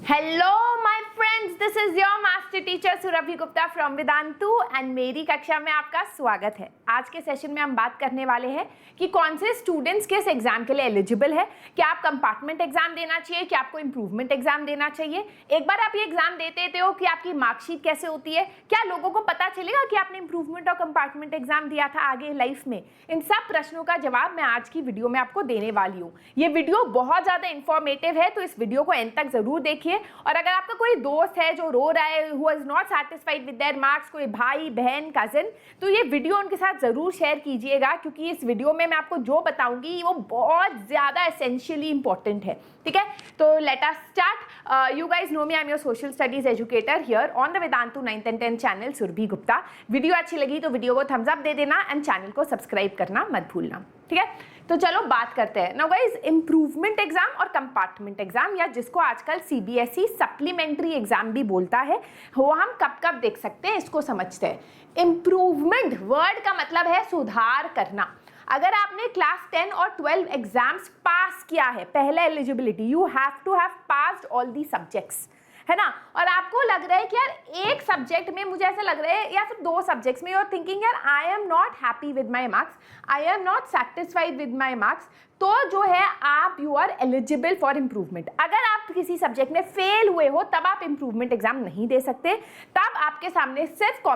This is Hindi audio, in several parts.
Hello my friends, this is your master teacher Surabhi Gupta from Vedantu and मेरी कक्षा में आपका स्वागत है। आज के सेशन में हम बात करने वाले हैं कि कौन से स्टूडेंट्स किस एग्जाम के लिए एलिजिबल है। क्या आप कंपार्टमेंट एग्जाम देना चाहिए, क्या आपको इंप्रूवमेंट एग्जाम देना चाहिए। एक बार आप ये एग्जाम देते हो कि आपकी मार्कशीट कैसे होती है, क्या लोगों को पता चलेगा कि आपने इंप्रूवमेंट और कंपार्टमेंट एग्जाम दिया था आगे लाइफ में। इन सब प्रश्नों का जवाब मैं आज की वीडियो में आपको देने वाली हूँ। ये वीडियो बहुत ज्यादा इंफॉर्मेटिव है, तो इस वीडियो को एंड तक जरूर देखिए। और अगर आपका कोई दोस्त है जो रो रहा है, who is not satisfied with their marks, कोई भाई बहन कजिन, तो ये वीडियो उनके साथ जरूर शेयर कीजिएगा, क्योंकि इस वीडियो में मैं आपको जो बताऊंगी वो बहुत ज्यादा एसेंशियली इंपॉर्टेंट है। ठीक है, तो let us start. You guys know me, I am your social studies educator here on the Vedantu 9th and 10th channel Surabhi Gupta. Video अच्छी लगी तो वीडियो को थम्स अप दे देना एंड चैनल को सब्सक्राइब करना मत भूलना। ठीक है, तो चलो बात करते हैं। नाउ गाइस, इंप्रूवमेंट एग्जाम और कंपार्टमेंट एग्जाम, या जिसको आजकल सीबीएसई सप्लीमेंट्री एग्जाम भी बोलता है, वो हम कब कब देख सकते हैं, इसको समझते हैं। इंप्रूवमेंट वर्ड का मतलब है सुधार करना। अगर आपने क्लास 10 और 12 एग्जाम्स पास किया है, पहले eligibility, you have to have passed all the subjects, है ना। और आपको लग रहा है कि यार एक सब्जेक्ट में, मुझे ऐसा लग रहा है, या फिर दो सब्जेक्ट्स में, यू आर थिंकिंग यार I am not happy with my marks, I am not satisfied with my marks, तो जो है आप you are eligible for improvement. अगर आप किसी सब्जेक्ट में फेल हुए हो तब आप इंप्रूवमेंट एग्जाम नहीं दे सकते, तब आपके सामने सिर्फ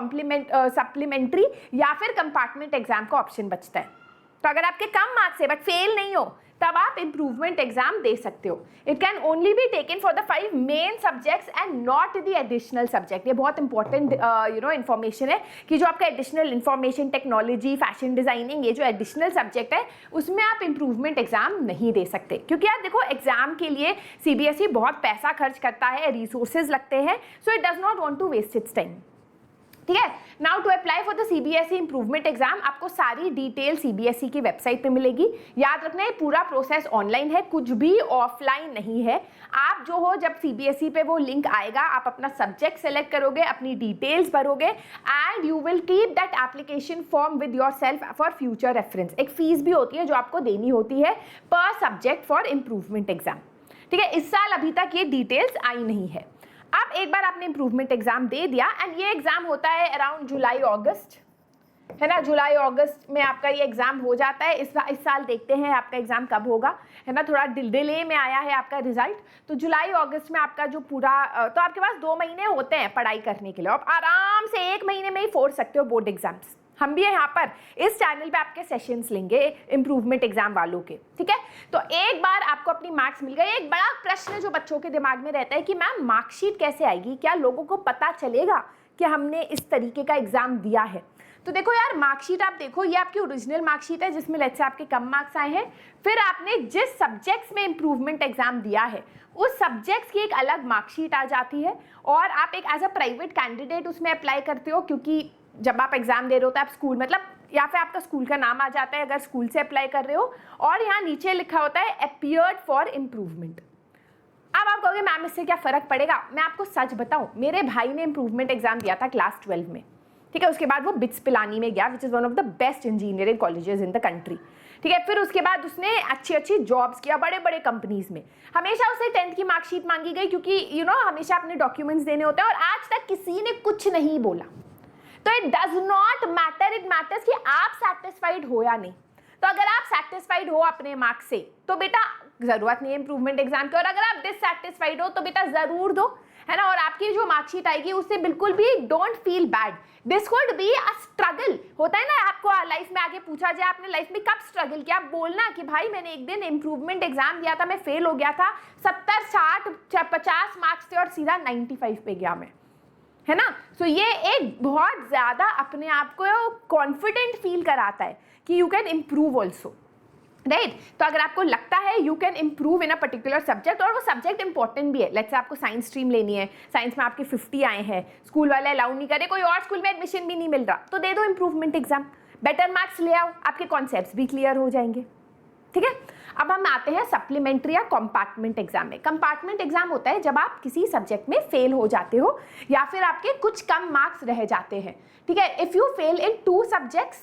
सप्लीमेंट्री या फिर कंपार्टमेंट एग्जाम का ऑप्शन बचता है। तो अगर आपके कम मार्क्स है बट फेल नहीं हो, तब आप इंप्रूवमेंट एग्जाम दे सकते हो। It can only be taken for the 5 main subjects and not the additional subject. ये बहुत इंपॉर्टेंट इन्फॉर्मेशन है कि जो आपका additional information technology, fashion designing, ये जो एडिशनल सब्जेक्ट है, उसमें आप इंप्रूवमेंट एग्जाम नहीं दे सकते। क्योंकि यार देखो, एग्जाम के लिए सीबीएसई बहुत पैसा खर्च करता है, रिसोर्सेज लगते हैं, so it does not want to waste its time. ठीक है, now to apply for the CBSE improvement exam, आपको सारी डिटेल सीबीएसई की वेबसाइट पे मिलेगी। याद रखना, ये पूरा प्रोसेस ऑनलाइन है, कुछ भी ऑफलाइन नहीं है। आप जो हो, जब सीबीएसई पे वो लिंक आएगा, आप अपना सब्जेक्ट सेलेक्ट करोगे, अपनी डिटेल्स भरोगे and you will keep that application form with yourself for future reference. एक फीस भी होती है जो आपको देनी होती है पर सब्जेक्ट फॉर इंप्रूवमेंट एग्जाम। ठीक है, इस साल अभी तक ये डिटेल्स आई नहीं है। अब एक बार आपने इंप्रूवमेंट एग्जाम दे दिया, एंड ये एग्जाम होता है अराउंड जुलाई अगस्त, है ना। जुलाई अगस्त में आपका ये एग्जाम हो जाता है। इस साल देखते हैं आपका एग्जाम कब होगा, है ना। थोड़ा डिले में आया है आपका रिजल्ट, तो जुलाई अगस्त में आपका जो पूरा, तो आपके पास 2 महीने होते हैं पढ़ाई करने के लिए। आप आराम से 1 महीने में ही फोड़ सकते हो बोर्ड एग्जाम्स। हम भी यहाँ पर इस चैनल पे आपके सेशंस लेंगे इंप्रूवमेंट एग्जाम वालों के। ठीक है, तो एक बार आपको अपनी मार्क्स मिल गए। एक बड़ा प्रश्न जो बच्चों के दिमाग में रहता है कि मैम मार्कशीट कैसे आएगी, क्या लोगों को पता चलेगा कि हमने इस तरीके का एग्जाम दिया है। तो देखो यार, मार्कशीट आप देखो, ये आपकी ओरिजिनल मार्कशीट है जिसमें लेट्स से आपके कम मार्क्स आए हैं। फिर आपने जिस सब्जेक्ट्स में इंप्रूवमेंट एग्जाम दिया है, उस सब्जेक्ट्स की एक अलग मार्कशीट आ जाती है, और आप एक एज अ प्राइवेट कैंडिडेट उसमें अप्लाई करते हो। क्योंकि जब आप एग्जाम दे रहे हो तो आप स्कूल, मतलब या फिर आपका स्कूल का नाम आ जाता है अगर स्कूल से अप्लाई कर रहे हो, और यहाँ नीचे लिखा होता है अपीयर्ड फॉर इंप्रूवमेंट। अब आप कहोगे मैम इससे क्या फर्क पड़ेगा। मैं आपको सच बताऊं, मेरे भाई ने इंप्रूवमेंट एग्जाम दिया था क्लास 12 में। ठीक है, उसके बाद वो बिट्स पिलानी में गया, which is one of the best engineering colleges in the country. ठीक है, फिर उसके बाद उसने अच्छी अच्छी जॉब्स किया बड़े बड़े कंपनीज में। हमेशा उसे 10th की मार्कशीट मांगी गई, क्योंकि हमेशा अपने डॉक्यूमेंट्स देने होते हैं, और आज तक किसी ने कुछ नहीं बोला। तो it does not matter, it matters कि आप सेटिस्फाइड हो या नहीं। तो अगर आप सेटिस्फाइड हो अपने मार्क्स से, तो बेटा जरूरत नहीं है इंप्रूवमेंट एग्जाम की, और अगर आप डिससेटिस्फाइड हो तो बेटा जरूर दो, है ना। और आपकी जो मार्कशीट आएगी उससे बिल्कुल भी don't feel bad, this would be a struggle. होता है ना, आपको लाइफ में आगे पूछा जाए आपने लाइफ में कब स्ट्रगल किया, आप बोलना कि भाई मैंने एक दिन इंप्रूवमेंट एग्जाम दिया था, मैं फेल हो गया था, 70, 60, 50 मार्क्स थे और सीधा 95 पे गया मैं, है ना। सो ये एक बहुत ज्यादा अपने आप को कॉन्फिडेंट फील कराता है कि you can improve also, right. तो अगर आपको लगता है you can improve in a particular subject, और वो सब्जेक्ट इंपॉर्टेंट भी है, लेट्स से आपको साइंस स्ट्रीम लेनी है, साइंस में आपके 50 आए हैं, स्कूल वाले अलाउ नहीं करे, कोई और स्कूल में एडमिशन भी नहीं मिल रहा, तो दे दो इंप्रूवमेंट एग्जाम, बेटर मार्क्स ले आओ, आपके कॉन्सेप्ट्स भी क्लियर हो जाएंगे। ठीक है, अब हम आते हैं सप्लीमेंट्री या कंपार्टमेंट एग्जाम में। कंपार्टमेंट एग्जाम होता है जब आप किसी सब्जेक्ट में फेल हो जाते हो, या फिर आपके कुछ कम मार्क्स रह जाते हैं। ठीक है, if you fail in 2 subjects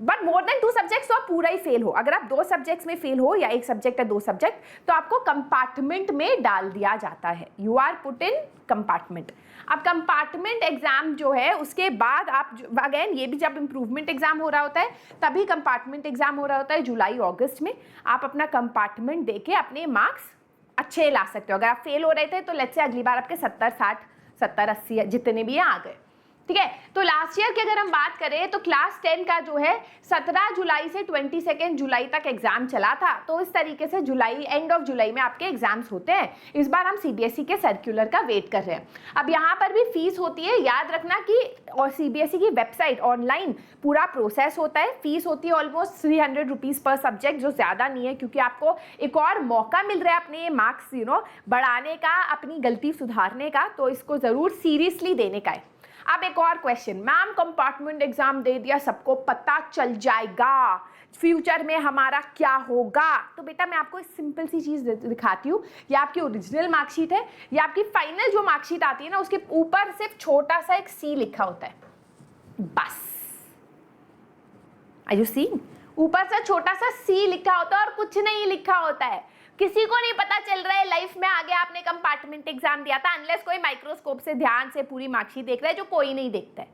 but more than 2 subjects तो आप पूरा ही फेल हो। अगर आप 2 सब्जेक्ट्स में फेल हो या 1 सब्जेक्ट है 2 सब्जेक्ट, तो आपको कंपार्टमेंट में डाल दिया जाता है। You are put in compartment. अब कंपार्टमेंट एग्जाम जो है उसके बाद आप अगेन ये भी जब इंप्रूवमेंट एग्जाम हो रहा होता है तभी कंपार्टमेंट एग्जाम हो रहा होता है जुलाई अगस्त में। आप अपना कंपार्टमेंट देके अपने मार्क्स अच्छे ला सकते हो। अगर आप फेल हो रहे थे तो लेट्स से अगली बार आपके 70, 60, 70, 80 जितने भी आ गए, ठीक है। तो लास्ट ईयर की अगर हम बात करें तो क्लास 10 का जो है 17 जुलाई से 22 जुलाई तक एग्जाम चला था। तो इस तरीके से जुलाई, एंड ऑफ जुलाई में आपके एग्जाम्स होते हैं। इस बार हम सीबीएसई के सर्कुलर का वेट कर रहे हैं। अब यहाँ पर भी फीस होती है, याद रखना कि और सीबीएसई की वेबसाइट ऑनलाइन पूरा प्रोसेस होता है। फीस होती है ऑलमोस्ट 300 रुपीज़ पर सब्जेक्ट, जो ज़्यादा नहीं है क्योंकि आपको एक और मौका मिल रहा है अपने मार्क्स बढ़ाने का, अपनी गलती सुधारने का। तो इसको ज़रूर सीरियसली देने का है। अब एक और क्वेश्चन, मैम कंपार्टमेंट एग्जाम दे दिया, सबको पता चल जाएगा, फ्यूचर में हमारा क्या होगा? तो बेटा मैं आपको एक सिंपल सी चीज दिखाती हूँ। ये आपकी ओरिजिनल मार्कशीट है, ये आपकी फाइनल जो मार्कशीट आती है ना, उसके ऊपर सिर्फ छोटा सा एक सी लिखा होता है, बस। Are you seeing? ऊपर से छोटा सा सी लिखा होता है और कुछ नहीं लिखा होता है। किसी को नहीं पता चल रहा है लाइफ में आगे आपने कंपार्टमेंट एग्जाम दिया था, अनलेस कोई माइक्रोस्कोप से ध्यान से पूरी मार्कशीट देख रहा है, जो कोई नहीं देखता है।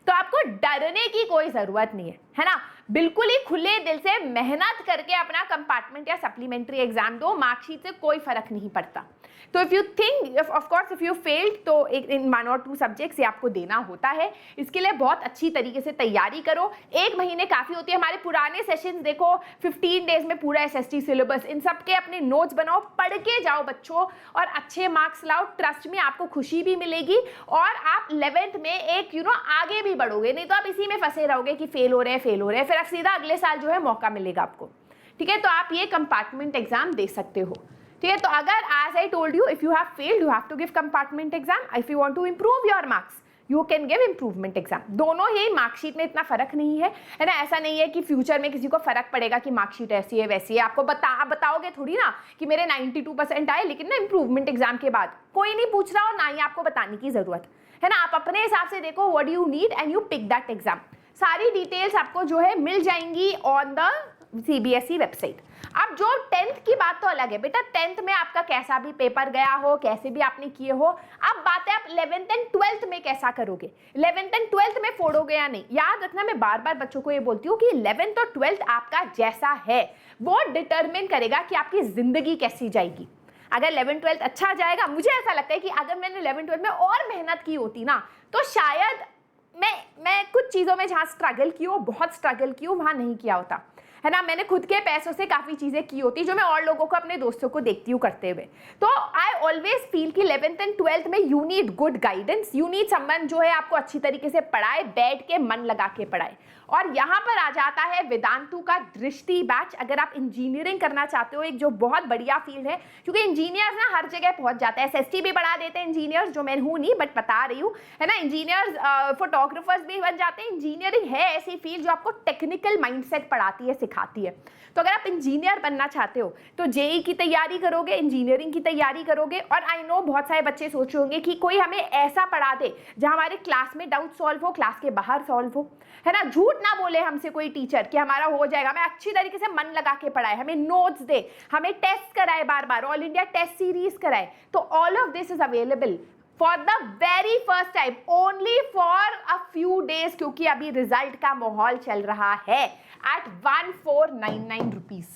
तो आपको डरने की कोई जरूरत नहीं है ना। बिल्कुल ही खुले दिल से मेहनत करके अपना कंपार्टमेंट या सप्लीमेंट्री एग्जाम दो, मार्कशीट से कोई फर्क नहीं पड़ता। तो if you think, of course if you failed, तो इन 1 और 2 सब्जेक्ट्स ये आपको देना होता है। इसके लिए बहुत अच्छी तरीके से तैयारी करो। 1 महीने काफ़ी होती है। हमारे पुराने सेशंस देखो, 15 डेज में पूरा एसएसटी सिलेबस, इन सब के अपने नोट्स बनाओ, पढ़ के जाओ बच्चों, और अच्छे मार्क्स लाओ। ट्रस्ट में आपको खुशी भी मिलेगी और आप 11th में एक आगे भी बढ़ोगे। नहीं तो आप इसी में फंसे रहोगे कि फेल हो रहे हैं, फिर आप सीधा अगले साल जो है मौका मिलेगा आपको, ठीक है। तो आप ये कंपार्टमेंट एग्जाम दे सकते हो, ठीक है। तो अगर as I told you, if you have failed you have to give compartment exam. If you want to improve your marks you can give improvement exam. दोनों ही मार्कशीट में इतना फर्क नहीं है ना। ऐसा नहीं है कि फ्यूचर में किसी को फर्क पड़ेगा कि मार्कशीट ऐसी है वैसी है। आपको बताओगे थोड़ी ना कि मेरे 92% आए, लेकिन ना इंप्रूवमेंट एग्जाम के बाद कोई नहीं पूछ रहा और ना ही आपको बताने की जरूरत है ना। आप अपने हिसाब से देखो what you need and you pick that exam. सारी डिटेल्स आपको जो है मिल जाएंगी ऑन द सीबीएसई वेबसाइट। अब जो 10th की बात तो अलग है बेटा, 10th में आपका कैसा भी पेपर गया हो, कैसे भी आपने किए हो, अब बात है आप 11th एंड 12th में कैसा करोगे। 11th एंड 12th में फोड़ोगे या नहीं। याद रखना, मैं बार बार बच्चों को ये बोलती हूँ कि 11th और 12th आपका जैसा है वो डिटरमिन करेगा कि आपकी जिंदगी कैसी जाएगी। अगर 11th 12th अच्छा जाएगा, मुझे ऐसा लगता है कि अगर मैंने 11th 12th में और मेहनत की होती ना, तो शायद मैं कुछ चीज़ों में जहाँ स्ट्रगल की हो, बहुत स्ट्रगल की हो, वहाँ नहीं किया होता, है ना। मैंने खुद के पैसों से काफ़ी चीज़ें की होती जो मैं और लोगों को, अपने दोस्तों को देखती हूँ करते हुए। तो आई ऑलवेज फील कि 11th एंड 12th में you need good guidance, you need someone जो है आपको अच्छी तरीके से पढ़ाए, बैठ के मन लगा के पढ़ाए। और यहाँ पर आ जाता है वेदांतु का दृष्टि बैच। अगर आप इंजीनियरिंग करना चाहते हो, एक जो बहुत बढ़िया फील्ड है, क्योंकि इंजीनियर्स ना हर जगह पहुंच जाते हैं। एसएसटी भी बढ़ा देते हैं इंजीनियर्स, जो मैं हूँ नहीं बट बता रही हूँ, है ना। इंजीनियर्स फोटोग्राफर्स भी बन जाते हैं। इंजीनियरिंग है ऐसी फील्ड जो आपको टेक्निकल माइंडसेट पढ़ाती है, सिखाती है। तो अगर आप इंजीनियर बनना चाहते हो तो जेई की तैयारी करोगे, इंजीनियरिंग की तैयारी करोगे। और आई नो बहुत सारे बच्चे सोच रहे होंगे कि कोई हमें ऐसा पढ़ा दे जहाँ हमारे क्लास में डाउट सॉल्व हो, क्लास के बाहर सॉल्व हो, है ना। झूठ ना बोले हमसे कोई टीचर कि हमारा हो जाएगा। हमें अच्छी तरीके से मन लगा के पढ़ाए, हमें नोट्स दे, हमें टेस्ट कराए, बार बार ऑल इंडिया टेस्ट सीरीज कराए। तो all of this is available for the very first time, only for a few days, क्योंकि अभी रिजल्ट का माहौल चल रहा है, एट 1499 रुपीज।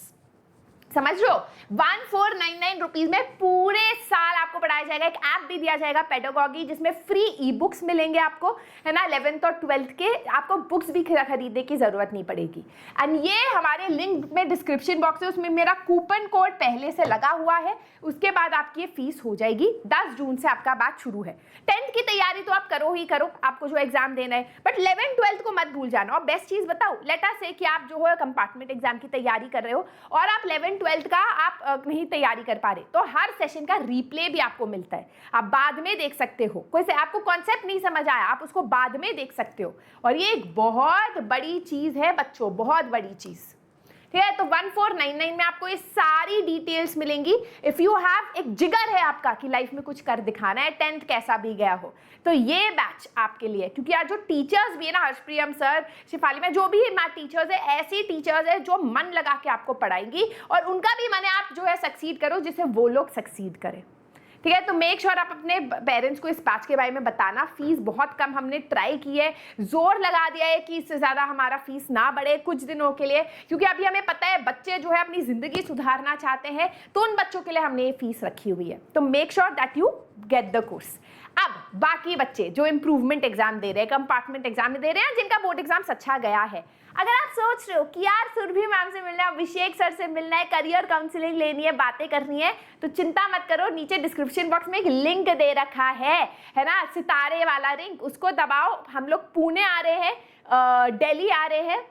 समझ लो, 1499 रुपीज में पूरे साल आपको पढ़ाया जाएगा। एक ऐप भी दिया जाएगा पेडागॉजी, जिसमें फ्री ई बुक्स मिलेंगे आपको, है ना। 11th और 12th के आपको बुक्स भी खरीदने की जरूरत नहीं पड़ेगी। एंड ये हमारे लिंक में डिस्क्रिप्शन बॉक्स है, उसमें मेरा कूपन कोड पहले से लगा हुआ है। उसके बाद आपकी ये फीस हो जाएगी। 10 जून से आपका बैच शुरू है। 10th की तैयारी तो आप करो ही करो, आपको जो एग्जाम देना है, बट 11th 12th को मत भूल जाना। और बेस्ट चीज बताओ, लेट अस से कि आप जो है कंपार्टमेंट एग्जाम की तैयारी कर रहे हो और आप 11th 12th का आप नहीं तैयारी कर पा रहे, तो हर सेशन का रिप्ले भी आपको मिलता है, आप बाद में देख सकते हो। कोई से आपको कॉन्सेप्ट नहीं समझ आया, आप उसको बाद में देख सकते हो। और ये एक बहुत बड़ी चीज है बच्चों, बहुत बड़ी चीज, ठीक है। तो 1499 में आपको ये सारी डिटेल्स मिलेंगी। इफ यू हैव एक जिगर है आपका कि लाइफ में कुछ कर दिखाना है, 10th कैसा भी गया हो, तो ये बैच आपके लिए। क्योंकि यार जो टीचर्स भी है ना, हर्षप्रियम सर, शिफाली में, जो भी मैथ टीचर्स है, ऐसी टीचर्स है जो मन लगा के आपको पढ़ाएंगी और उनका भी मन है आप जो है सक्सीड करो, जिससे वो लोग सक्सीड करें। ठीक है। तो मेक श्योर आप अपने पेरेंट्स को इस बैच के बारे में बताना। फीस बहुत कम हमने ट्राई की है, जोर लगा दिया है कि इससे ज़्यादा हमारा फीस ना बढ़े कुछ दिनों के लिए, क्योंकि अभी हमें पता है बच्चे जो है अपनी ज़िंदगी सुधारना चाहते हैं, तो उन बच्चों के लिए हमने ये फीस रखी हुई है। तो make sure that you get the course. अब बाकी बच्चे जो इम्प्रूवमेंट एग्जाम दे रहे हैं, कंपार्टमेंट एग्जाम दे रहे हैं, जिनका बोर्ड एग्जाम अच्छा गया है, अगर आप सोच रहे हो कि यार सुरभि मैम से मिलना है, अभिषेक सर से मिलना है, करियर काउंसलिंग लेनी है, बातें करनी है, तो चिंता मत करो। नीचे डिस्क्रिप्शन बॉक्स में एक लिंक दे रखा है ना, सितारे वाला लिंक, उसको दबाओ। हम लोग पुणे आ रहे हैं, दिल्ली आ रहे हैं,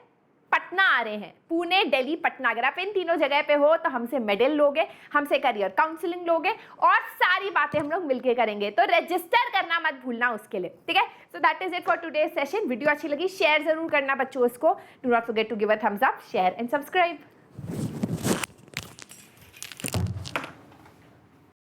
पटना आ रहे हैं। पुणे, दिल्ली, पटना, अगर आप इन तीनों जगह पे हो तो हमसे मेडल लोगे, हमसे करियर काउंसलिंग लोगे और सारी बातें हम लोग मिलके करेंगे। तो रजिस्टर करना मत भूलना उसके लिए, ठीक है। So that is it for today's session. Video अच्छी लगी शेयर जरूर करना बच्चों इसको। Do not forget to give a thumbs up, share and subscribe.